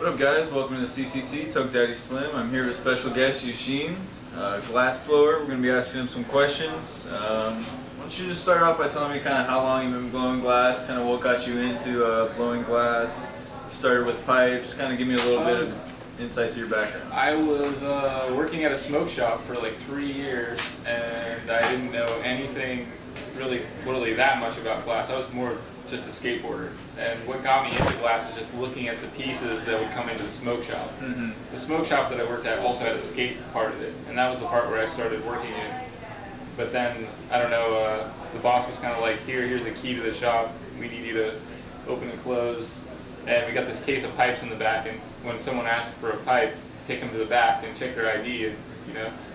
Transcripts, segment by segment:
What up, guys? Welcome to the CCC, Toke Daddy Slim. I'm here with special guest Eusheen, Glassblower. We're going to be asking him some questions. Why don't you just start off by telling me kind of how long you've been blowing glass, kind of what got you into blowing glass. You started with pipes, kind of give me a little bit of insight to your background. I was working at a smoke shop for like 3 years, and I didn't know anything really that much about glass. I was more just a skateboarder, and what got me into glass was just looking at the pieces that would come into the smoke shop. The smoke shop that I worked at also had a skate part of it, and that was the part where I started working in. But then, I don't know, the boss was kind of like, here's the key to the shop, we need you to open and close, and we got this case of pipes in the back, and when someone asked for a pipe, take them to the back and check their ID, and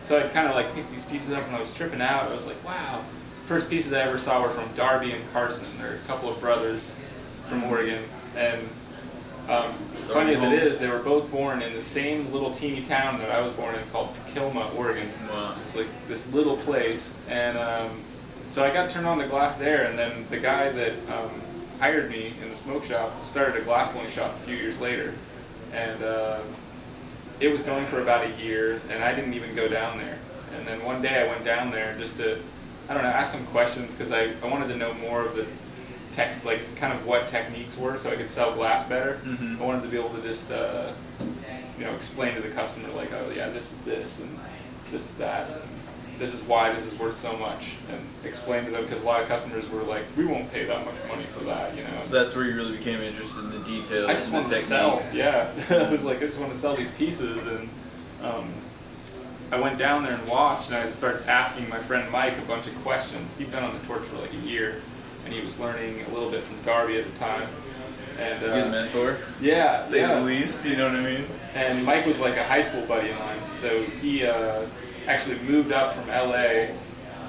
so I kind of like picked these pieces up and I was tripping out. I was like, wow. First pieces I ever saw were from Darby and Carson. They're a couple of brothers from Oregon, and funny as it is, they were both born in the same little teeny town that I was born in called Takilma, Oregon. Wow. It's like this little place, and so I got turned on to glass there, and then the guy that hired me in the smoke shop started a glass blowing shop a few years later, and it was going for about a year, and I didn't even go down there. And then one day I went down there just to, I don't know, ask some questions, because I wanted to know more of the tech, like kind of what techniques were, so I could sell glass better. I wanted to be able to just, explain to the customer, like, oh yeah, this is this, and this is that, and this is why this is worth so much, and explain to them, because a lot of customers were like, we won't pay that much money for that, So that's where you really became interested in the details. I just wanted to sell, yeah. I was like, I just want to sell these pieces, and I went down there and watched, and I started asking my friend Mike a bunch of questions. He'd been on the torch for like a year, and he was learning a little bit from Darby at the time. And it's a good mentor. Yeah, to say the least, you know what I mean? And Mike was like a high school buddy of mine, so he actually moved up from LA,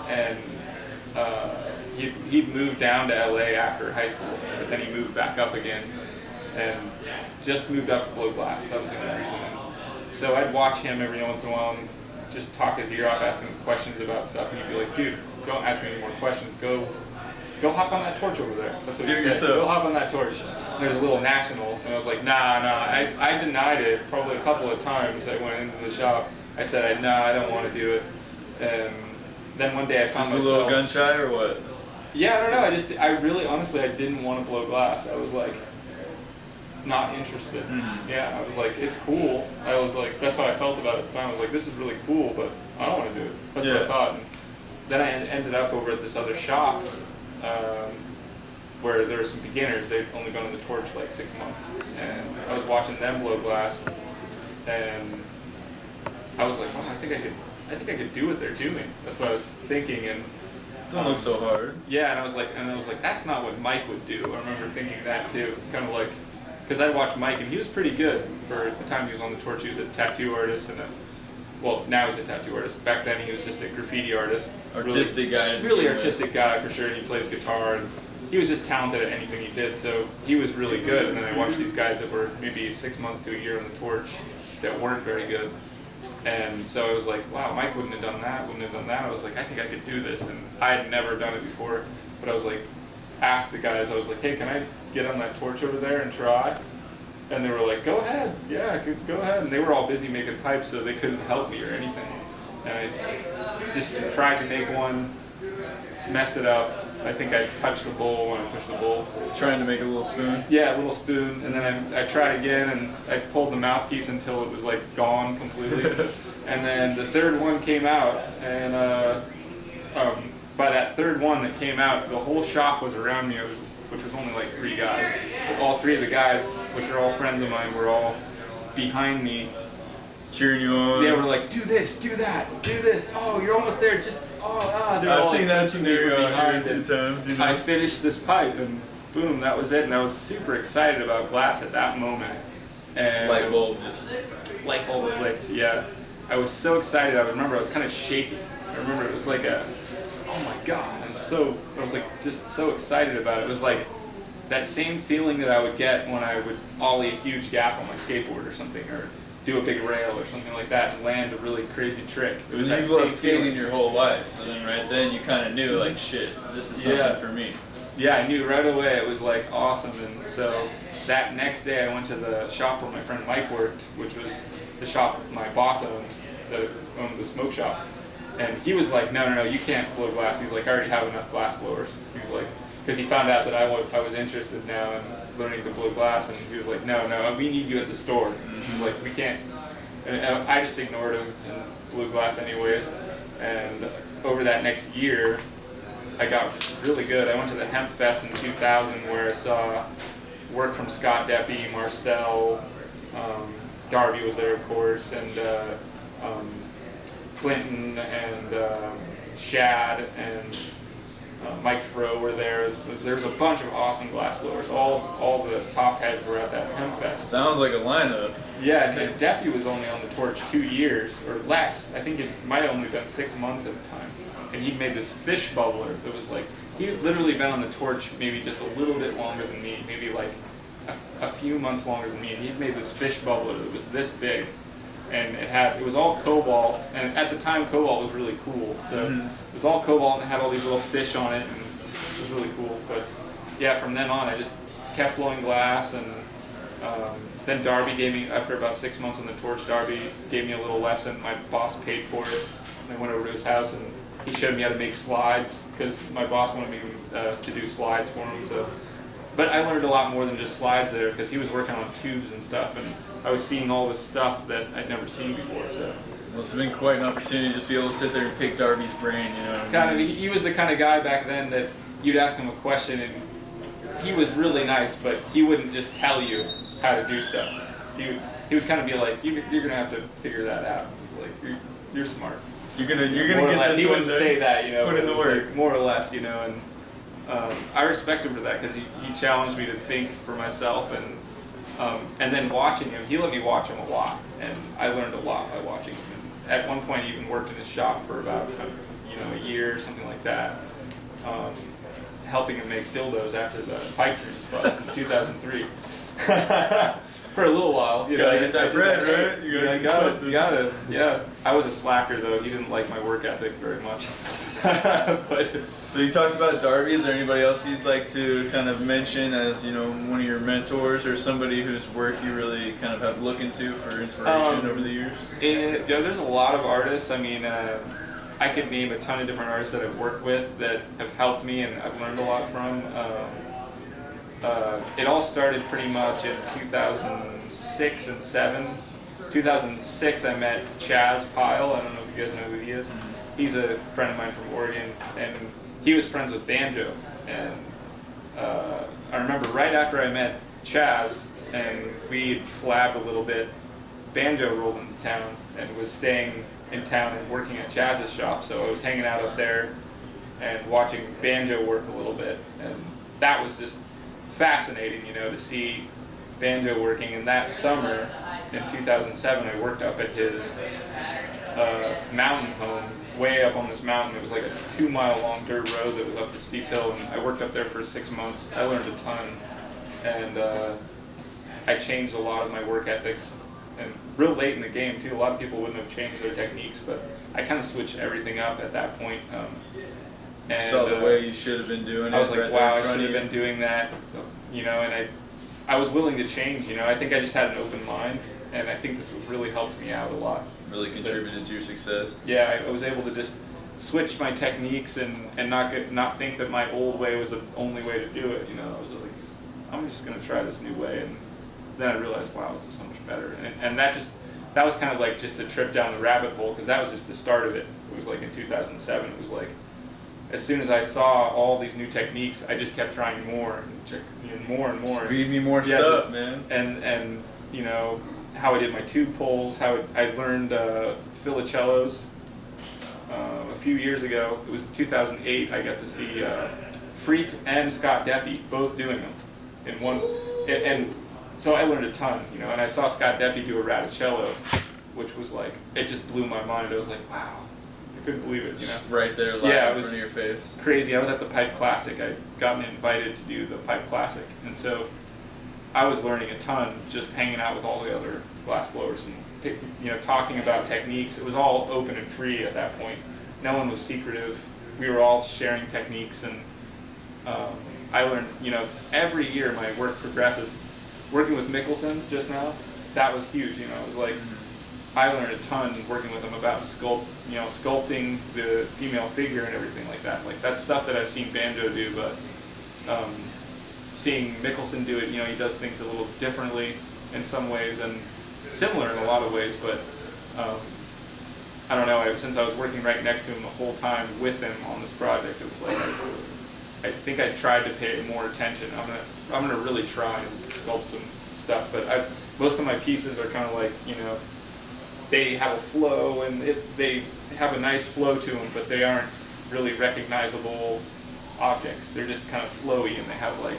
and he'd moved down to LA after high school, but then he moved back up again, and just moved up to blow glass. That was the only reason. So I'd watch him every once in a while and just talk his ear off, asking him questions about stuff, and he'd be like, dude, don't ask me any more questions, go hop on that torch over there. That's what he said. Go hop on that torch. And there's a little national, and I was like, nah. I denied it probably a couple of times. I went into the shop, I said, nah, I don't want to do it. And then one day I found myself... Just a little gun shy or what? Yeah, I don't know, I really, honestly, I didn't want to blow glass. I was like, not interested. Yeah, I was like, it's cool. I was like, that's how I felt about it at the time. I was like, this is really cool, but I don't want to do it. That's what I thought. And then I ended up over at this other shop where there were some beginners. They'd only gone on the torch like 6 months, and I was watching them blow glass, and I was like, wow, I think I could do what they're doing. That's what I was thinking, and don't look so hard. Yeah, and I was like, that's not what Mike would do. I remember thinking that too, kind of like. Because I watched Mike, and he was pretty good for the time he was on the torch. He was a tattoo artist, and now he's a tattoo artist. Back then, he was just a graffiti artist. Artistic guy. Really artistic guy, for sure, and he plays guitar, and he was just talented at anything he did, so he was really good. And then I watched these guys that were maybe 6 months to a year on the torch that weren't very good. And so I was like, wow, Mike wouldn't have done that. I was like, I think I could do this, and I had never done it before, but I was like, asked the guys, I was like, hey, can I get on that torch over there and try? And they were like, go ahead, yeah, go ahead. And they were all busy making pipes, so they couldn't help me or anything. And I just tried to make one, messed it up. I think I touched the bowl when I pushed the bowl. Trying to make a little spoon? Yeah, a little spoon. And then I tried again, and I pulled the mouthpiece until it was like gone completely. And then the third one came out, and by that third one that came out, the whole shop was around me, which was only like 3 guys. But all 3 of the guys, which are all friends of mine, were all behind me. Cheering you on. They were like, do this, do that, do this. Oh, you're almost there. Just, I've seen that scenario a few times. I finished this pipe, and boom, that was it. And I was super excited about glass at that moment. And light bulb clicked, yeah. I was so excited. I remember I was kind of shaking. I remember it was like oh my God. I was like just so excited about it. It was like that same feeling that I would get when I would ollie a huge gap on my skateboard or something, or do a big rail or something like that and land a really crazy trick. It was that you loved skating your whole life, so then right then you kind of knew, like, shit, this is something for me. Yeah, I knew right away. It was like awesome, and so that next day I went to the shop where my friend Mike worked, which was the shop my boss owned, that owned the smoke shop. And he was like, no, you can't blow glass. He's like, I already have enough glass blowers. He was like, because he found out that I was interested now in learning to blow glass, and he was like, no, we need you at the store. He's like, we can't. And I just ignored him and blew glass anyways. And over that next year, I got really good. I went to the Hemp Fest in 2000 where I saw work from Scott Deppy, Marcel, Darby was there, of course, and Clinton and Shad and Mike Fro were there. There's a bunch of awesome glass blowers. All the top heads were at that Hemp Fest. Sounds like a lineup. Yeah, and Deppy was only on the torch 2 years or less. I think it might have only been 6 months at the time. And he made this fish bubbler that was like, he had literally been on the torch maybe just a little bit longer than me, maybe like a few months longer than me, and he'd made this fish bubbler that was this big. And it was all cobalt, and at the time cobalt was really cool. So it was all cobalt and it had all these little fish on it, and it was really cool. But yeah, from then on I just kept blowing glass, and then Darby gave me, after about 6 months on the torch, Darby gave me a little lesson. My boss paid for it. And I went over to his house and he showed me how to make slides, because my boss wanted me to do slides for him. So, but I learned a lot more than just slides there, because he was working on tubes and stuff, and I was seeing all this stuff that I'd never seen before. So Must have been quite an opportunity just to be able to sit there and pick Darby's brain, you know. kind of, he was the kind of guy back then that you'd ask him a question and he was really nice, but he wouldn't just tell you how to do stuff. He would kind of be like, you're gonna have to figure that out. He's like, you're smart. You're gonna More or get less. this. He wouldn't say that, you know. Put in the work. Like, more or less, you know. And I respect him for that, because he challenged me to think for myself, and then watching him, he let me watch him a lot, and I learned a lot by watching him. And at one point, he even worked in his shop for about a year or something like that, helping him make dildos after the pipe dreams bust in 2003. For a little while, you know. Gotta get that bread, right? You gotta. Yeah. I was a slacker though. He didn't like my work ethic very much. But So you talked about Darby. Is there anybody else you'd like to kind of mention as, you know, one of your mentors, or somebody whose work you really kind of have looked into for inspiration over the years? There's a lot of artists. I mean, I could name a ton of different artists that I've worked with that have helped me and I've learned a lot from. It all started pretty much in 2006 and 7. 2006, I met Chaz Pyle. I don't know if you guys know who he is. He's a friend of mine from Oregon, and he was friends with Banjo. And I remember right after I met Chaz, and we collabed a little bit, Banjo rolled into town and was staying in town and working at Chaz's shop. So I was hanging out up there and watching Banjo work a little bit, and that was just fascinating, you know, to see Banjo working. And that summer in 2007, I worked up at his mountain home, way up on this mountain. It was like a 2-mile long dirt road that was up the steep hill, and I worked up there for 6 months. I learned a ton, and I changed a lot of my work ethics, and real late in the game too. A lot of people wouldn't have changed their techniques, but I kind of switched everything up at that point. And, saw the way you should have been doing it. I was like, right wow, I should have been doing that, you know, and I was willing to change, you know. I think I just had an open mind, and I think this really helped me out a lot. Really contributed to your success. Yeah, I was able to just switch my techniques and not think that my old way was the only way to do it, you know. I was like, I'm just going to try this new way, and then I realized, wow, this is so much better. And that was kind of like just a trip down the rabbit hole, because that was just the start of it. It was like in 2007, it was like, as soon as I saw all these new techniques, I just kept trying more and more and more. Feed me more stuff, man. And you know, how I did my tube pulls, how I learned filicellos a few years ago. It was 2008. I got to see Freak and Scott Deppy both doing them in one, and so I learned a ton, you know. And I saw Scott Deppy do a raticello, which was like, it just blew my mind. I was like, wow. I couldn't believe it, you know. Right there, live in front of your face. Crazy. I was at the Pipe Classic. I'd gotten invited to do the Pipe Classic, and so I was learning a ton just hanging out with all the other glass blowers and, you know, talking about techniques. It was all open and free at that point. No one was secretive. We were all sharing techniques, and I learned, you know, every year my work progresses. working with Mickelson just now, that was huge. You know, it was like I learned a ton working with him about sculpting the female figure and everything like that. Like that's stuff that I've seen Banjo do, but seeing Mickelson do it, you know, he does things a little differently in some ways and similar in a lot of ways, but I don't know, since I was working right next to him the whole time with him on this project, it was like I think I tried to pay more attention. I'm gonna really try and sculpt some stuff, but most of my pieces are kind of like, you know, they have a flow and they have a nice flow to them, but they aren't really recognizable objects. They're just kind of flowy and they have like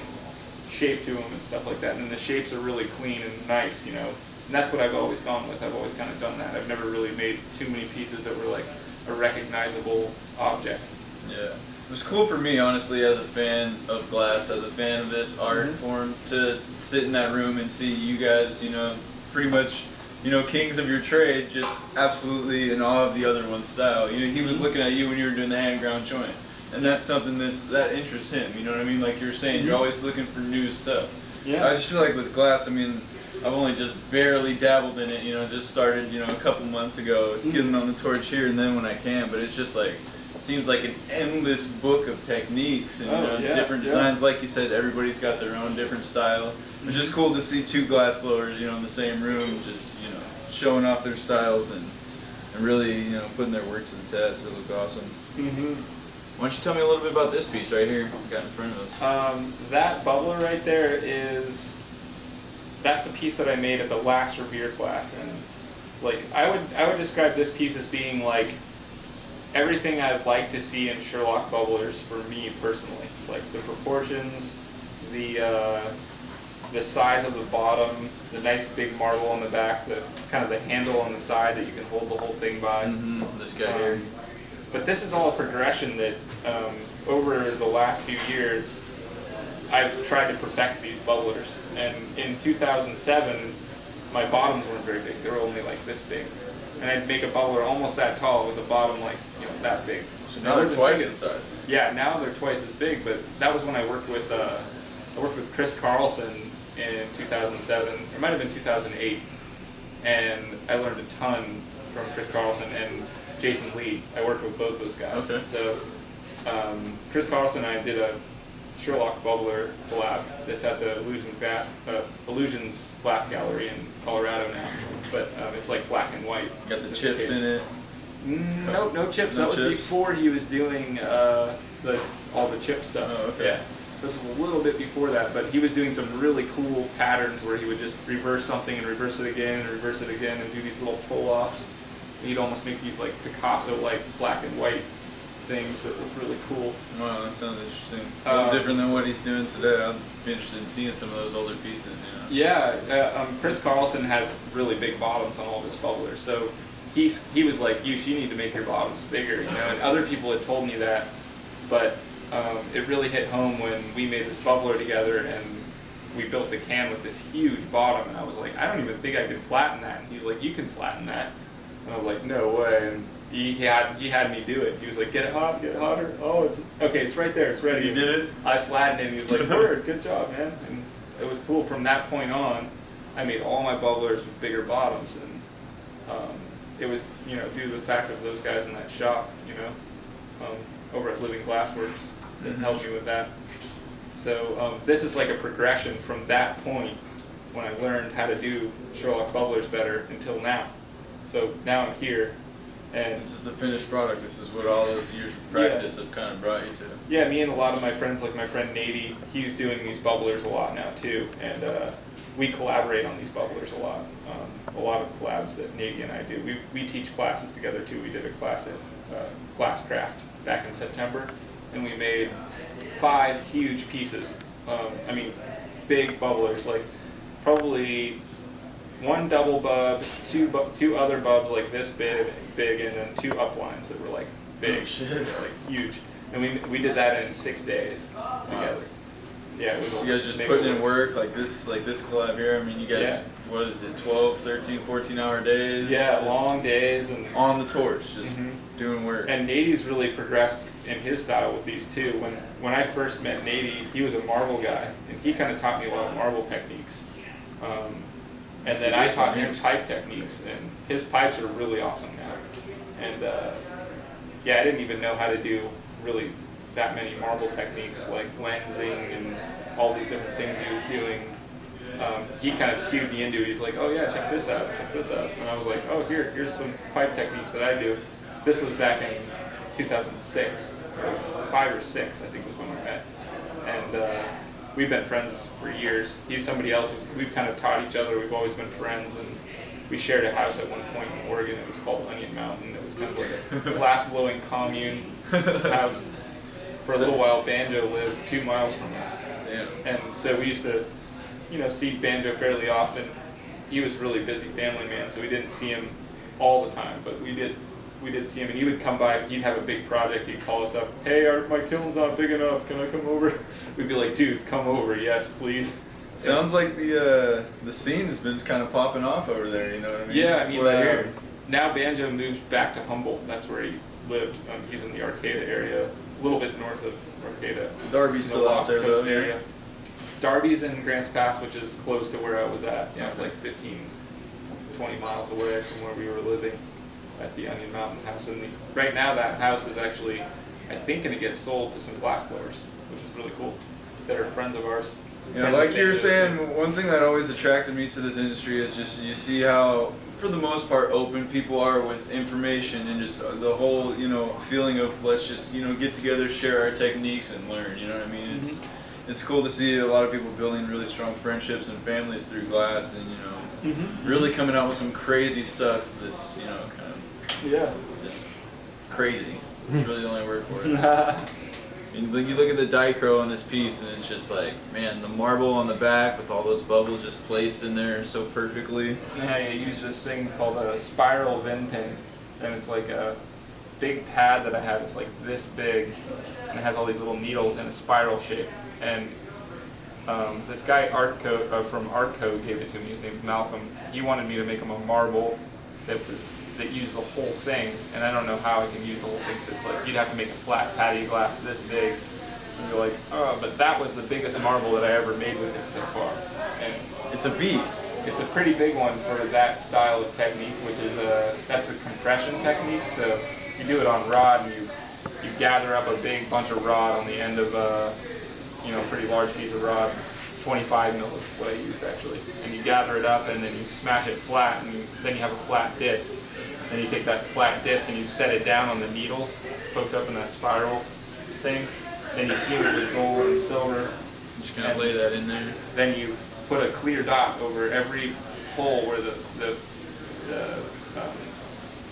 shape to them and stuff like that. And the shapes are really clean and nice, you know. And that's what I've always gone with. I've always kind of done that. I've never really made too many pieces that were like a recognizable object. Yeah. It was cool for me, honestly, as a fan of glass, as a fan of this art form, to sit in that room and see you guys, you know, pretty much, you know, kings of your trade, just absolutely in awe of the other one's style. You know, he was looking at you when you were doing the hand ground joint, and that's something that interests him. You know what I mean? Like you were saying, you're always looking for new stuff. Yeah. I just feel like with glass, I mean, I've only just barely dabbled in it. You know, just started, you know, a couple months ago, getting on the torch here and then when I can. But it's just like, it seems like an endless book of techniques and you know, different designs. Like you said, everybody's got their own different style. It's just cool to see two glassblowers, you know, in the same room, just, you know, showing off their styles and really, you know, putting their work to the test. It looked awesome. Why don't you tell me a little bit about this piece right here we got in front of us? That bubbler right there that's a piece that I made at the last Revere class, and like I would describe this piece as being like everything I'd like to see in Sherlock bubblers for me personally. Like the proportions, the size of the bottom, the nice big marble on the back, the kind of the handle on the side that you can hold the whole thing by. This guy here. But this is all a progression that over the last few years I've tried to perfect these bubblers. And in 2007, my bottoms weren't very big. They were only like this big. And I'd make a bubbler almost that tall with a bottom like, you know, that big. So now they're twice the size. Yeah, now they're twice as big, but that was when I worked with Chris Carlson in 2007. It might have been 2008. And I learned a ton from Chris Carlson and Jason Lee. I worked with both those guys. Okay. So Chris Carlson and I did a Sherlock bubbler collab that's at the Illusions Glass Gallery in Colorado now. But it's like black and white. Got the chips in it? No chips. That was before he was doing all the chip stuff. Oh, okay. Yeah. This is a little bit before that, but he was doing some really cool patterns where he would just reverse something and reverse it again and reverse it again and do these little pull-offs. He'd almost make these like Picasso-like black and white things that look really cool. Wow, that sounds interesting. A little different than what he's doing today. I'd be interested in seeing some of those older pieces, you know. Yeah, Chris Carlson has really big bottoms on all of his bubblers, so he was like, you need to make your bottoms bigger, you know, and other people had told me that, but it really hit home when we made this bubbler together and we built the can with this huge bottom, and I was like, I don't even think I can flatten that. And he's like, you can flatten that. And I was like, no way. And he had me do it. He was like, get it hot, get it hotter. Oh, it's okay, it's right there, it's ready. You did it? I flattened it, and he was like, word, good job, man. And it was cool. From that point on, I made all my bubblers with bigger bottoms, and it was, you know, due to the fact of those guys in that shop, you know, over at Living Glassworks that helped me with that. So this is like a progression from that point when I learned how to do Sherlock bubblers better until now. So now I'm here, and this is the finished product. This is what all those years of practice have kind of brought you to. Yeah, me and a lot of my friends, like my friend Nady, he's doing these bubblers a lot now too, and we collaborate on these bubblers a lot. A lot of collabs that Nady and I do. We teach classes together too. We did a class at Glasscraft back in September, and we made 5 huge pieces. I mean, big bubblers, like probably 1 double bub, 2 other bubs like this big, and then 2 uplines that were like big, like huge. And we did that in 6 days together. Yeah, it was. So you guys just putting in work like this collab here. I mean, you guys, what is it, 12, 13, 14-hour days? Yeah, long days and on the torch, just doing work. And Nady's really progressed in his style with these too. When I first met Nady, he was a marble guy, and he kind of taught me a lot of marble techniques. And then I taught him pipe techniques, and his pipes are really awesome now. And yeah, I didn't even know how to do really that many marble techniques like lensing and all these different things he was doing. He kind of cued me into it. He's like, oh yeah, check this out, check this out. And I was like, oh, here's some pipe techniques that I do. This was back in 2006, or 5 or 6, I think was when we met. And we've been friends for years. He's somebody else. We've kind of taught each other. We've always been friends. And we shared a house at one point in Oregon. It was called Onion Mountain. It was kind of like a glass-blowing commune house. For a little while, Banjo lived 2 miles from us. Yeah. And so we used to, see Banjo fairly often. He was a really busy family man, so we didn't see him all the time, but we did see him, and he would come by. He'd have a big project. He'd call us up. Hey, my kiln's not big enough. Can I come over? We'd be like, dude, come over. Yes, please. Sounds like the scene has been kind of popping off over there. You know what I mean? Yeah, That's what I hear. Now Banjo moved back to Humboldt. That's where he lived. He's in the Arcata area, a little bit north of Arcata. Darby's still out there though. Area. Darby's in Grants Pass, which is close to where I was at. Like 15, 20 miles away from where we were living at the Onion Mountain house. And right now that house is actually, I think, going to get sold to some glassblowers, which is really cool. That are friends of ours. Yeah, like you were saying, one thing that always attracted me to this industry is just you see how, for the most part, open people are with information and just the whole, feeling of let's just, get together, share our techniques and learn. You know what I mean? It's cool to see a lot of people building really strong friendships and families through glass, and really coming out with some crazy stuff that's kind of just crazy. It's really the only word for it. And you look at the dichro on this piece, and it's just like, man, the marble on the back with all those bubbles just placed in there so perfectly. Yeah, I use this thing called a spiral Vin pin, and it's like a big pad that I have. It's like this big, and it has all these little needles in a spiral shape. And this guy from Artco gave it to me. His name's Malcolm. He wanted me to make him a marble that used the whole thing, and I don't know how I can use the whole thing. Cause it's like you'd have to make a flat patty glass this big, and you're like, oh, but that was the biggest marble that I ever made with it so far. And it's a beast. It's a pretty big one for that style of technique, which is that's a compression technique. So you do it on rod, and you gather up a big bunch of rod on the end of a pretty large piece of rod. 25 mil is what I used actually, and you gather it up and then you smash it flat, and then you have a flat disc. Then you take that flat disc and you set it down on the needles hooked up in that spiral thing. Then you fume it with gold and silver. Just kind of lay that in there. Then you put a clear dot over every hole where the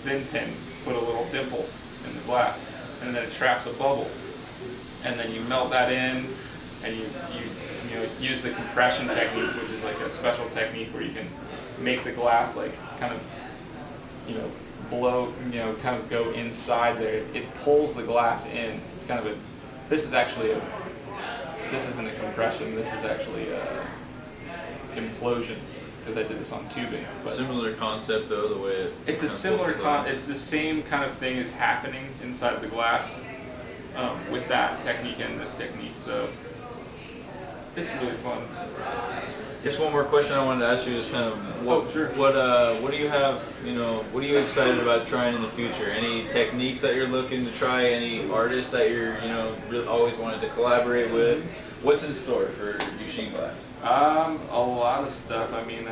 Vin pin put a little dimple in the glass, and then it traps a bubble. And then you melt that in, and you use the compression technique, which is like a special technique where you can make the glass like kind of blow, kind of go inside there. It pulls the glass in. It's kind of this isn't a compression, this is actually a implosion, because I did this on tubing. But similar concept though, the way it's a similar it's the same kind of thing is happening inside the glass with that technique and this technique, so it's really fun. Just one more question I wanted to ask you is kind of what do you have, what are you excited about trying in the future? Any techniques that you're looking to try? Any artists that you're, really always wanted to collaborate with? What's in store for Eusheen Glass? A lot of stuff. I mean,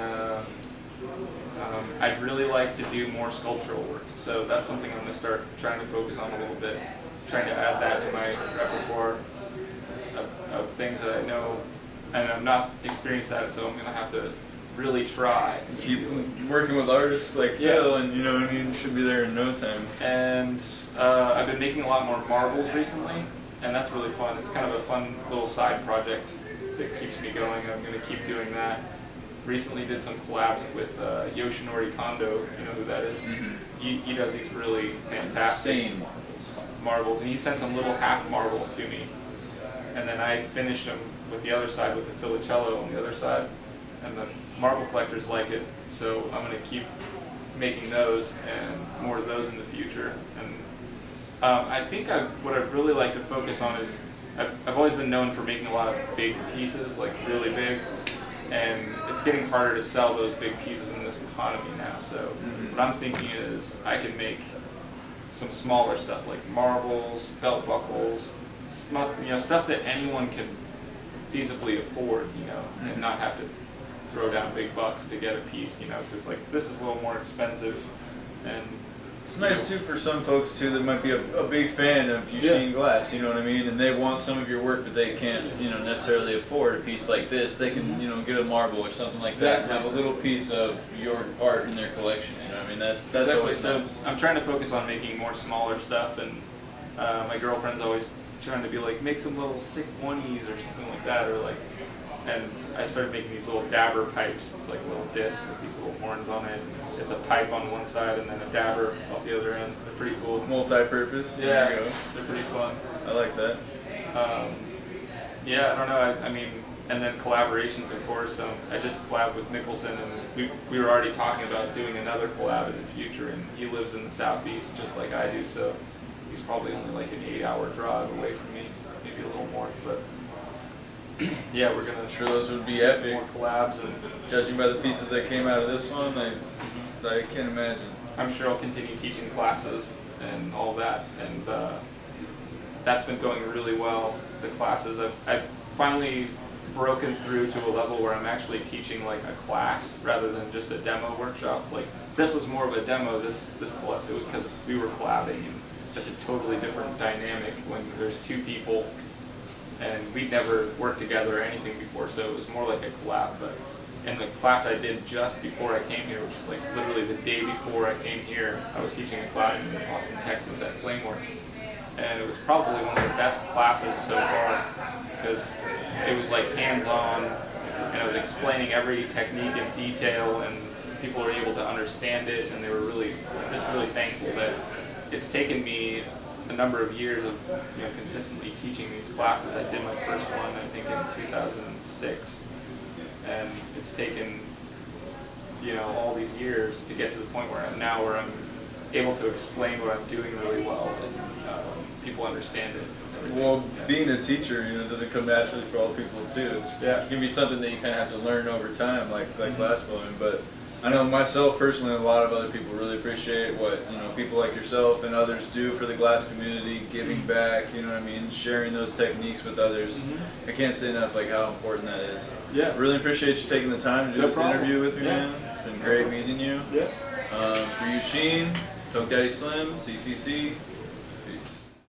I'd really like to do more sculptural work, so that's something I'm going to start trying to focus on a little bit, trying to add that to my repertoire of things that I know, and I'm not experienced at it, so I'm going to have to really try. Keep working with artists like Phil, and should be there in no time. And I've been making a lot more marbles recently, and that's really fun. It's kind of a fun little side project that keeps me going, and I'm going to keep doing that. Recently did some collabs with Eusheen Kondo, you know who that is? He does these really fantastic insane marbles, and he sent some little half marbles to me. And then I finished them with the other side, with the filicello on the other side, and the marble collectors like it, so I'm going to keep making those and more of those in the future. And I think what I'd really like to focus on is I've always been known for making a lot of big pieces, like really big, and it's getting harder to sell those big pieces in this economy now. So what I'm thinking is I can make some smaller stuff like marbles, belt buckles, stuff that anyone can feasibly afford, and not have to throw down big bucks to get a piece, because like this is a little more expensive, and it's nice too for some folks too that might be a big fan of Eusheen glass, you know what I mean, and they want some of your work but they can't, necessarily afford a piece like this. They can, get a marble or something like that and have a little piece of your art in their collection. I mean that's exactly. always So nice. I'm trying to focus on making more smaller stuff, and my girlfriend's always trying to be like, make some little sick oneies or something like that, or like, and I started making these little dabber pipes. It's like a little disc with these little horns on it. It's a pipe on one side and then a dabber off the other end. They're pretty cool. Multi-purpose. Yeah, There you go. they're pretty fun. I like that. Yeah, I don't know. I mean, and then collaborations, of course. I just collabed with Nicholson, and we were already talking about doing another collab in the future. And he lives in the southeast, just like I do, so he's probably only like an 8-hour drive away from me, maybe a little more. But yeah, we're gonna. I'm sure those would be do some epic. more collabs, and Judging by the pieces that came out of this one, I can't imagine. I'm sure I'll continue teaching classes and all that, and that's been going really well. The classes, I've finally broken through to a level where I'm actually teaching like a class rather than just a demo workshop. Like this was more of a demo this collab because we were collabing, and it's a totally different dynamic when there's two people and we'd never worked together or anything before, so it was more like a collab. But in the class I did just before I came here, which is like literally the day before I came here, I was teaching a class in Austin, Texas at Flameworks, and it was probably one of the best classes so far because it was like hands-on, and I was explaining every technique in detail, and people were able to understand it, and they were really thankful that it's taken me a number of years of consistently teaching these classes. I did my first one I think in 2006, and it's taken all these years to get to the point where I'm now, where I'm able to explain what I'm doing really well, and people understand it. Well, being a teacher, doesn't come naturally for all people too. It can be something that you kind of have to learn over time, like glassblowing. But I know myself personally, and a lot of other people really appreciate what people like yourself and others do for the glass community, giving back. Sharing those techniques with others. I can't say enough like how important that is. Yeah. Really appreciate you taking the time to do this interview with me, man. It's been great meeting you. Yeah. For Eusheen, Stoked Daddy Slim, CCC.